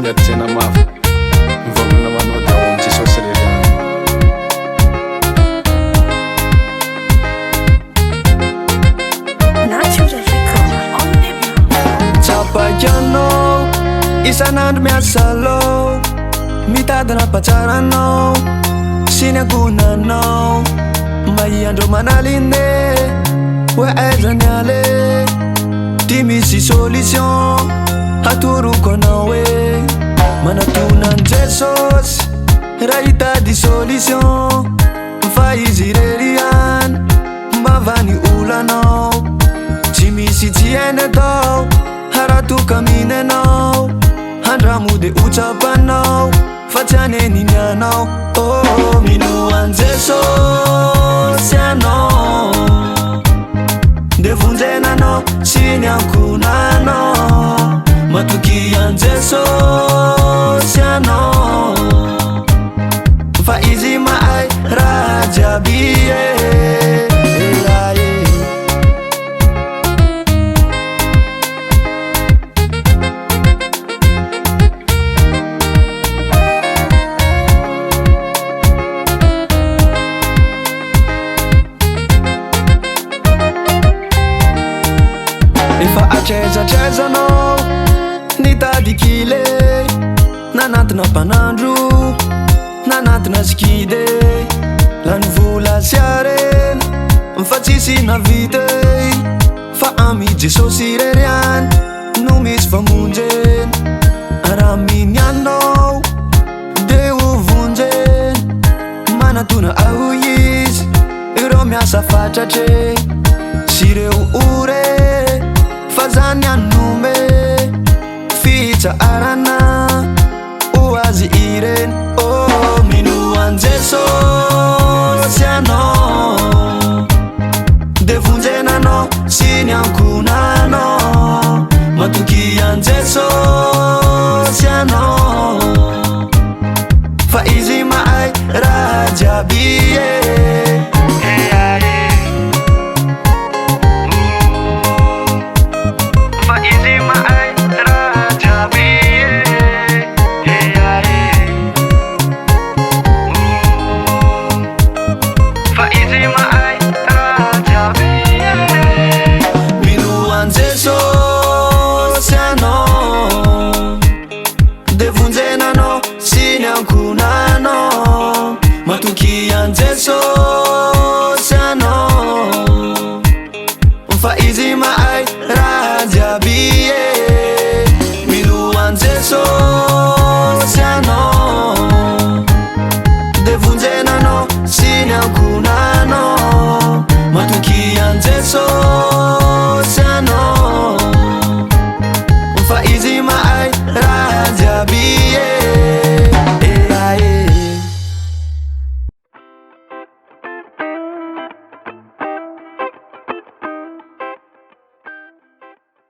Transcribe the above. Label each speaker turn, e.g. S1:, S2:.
S1: miady tena mafy mivavana manao dahomy tsy sosy reriany
S2: Tsapakanao isan'andro miasalao mitadina patsaranao sy ny agonanao maiandro manalinde hoe aiza ny ale ty misy solution atoroko anao hoe manatonan Jesosy raha hitady solution fa izy reriany mbavany olanao tsy misy tsy hainy atao haratoka minanao handramode utsapanao fa tsy haneniny anao oh minoan Jesosy anao devunzenanao sy ny ankonanao matokian Jesosy anao fa izy mahay raha jiaby efa atrezatrazanao nitady kile nanatina mpanandro nanatina skide lany vola siarena fa tsisy navite fa ami Jesosy reriany no misy famonjeny raha minianao de hovonjeny manatona aho izy ireo miasa fatratre sy reo ore fazany anome fitsa arana oazy ireny oh minoan Jesosy anao devunzenanao sy ny ankonanao matokian Jesosy anao fa izy mahay raha jiaby devunzenanao sy ny ankonanao matokian Jesosy anao fa izy mahay raha jiaby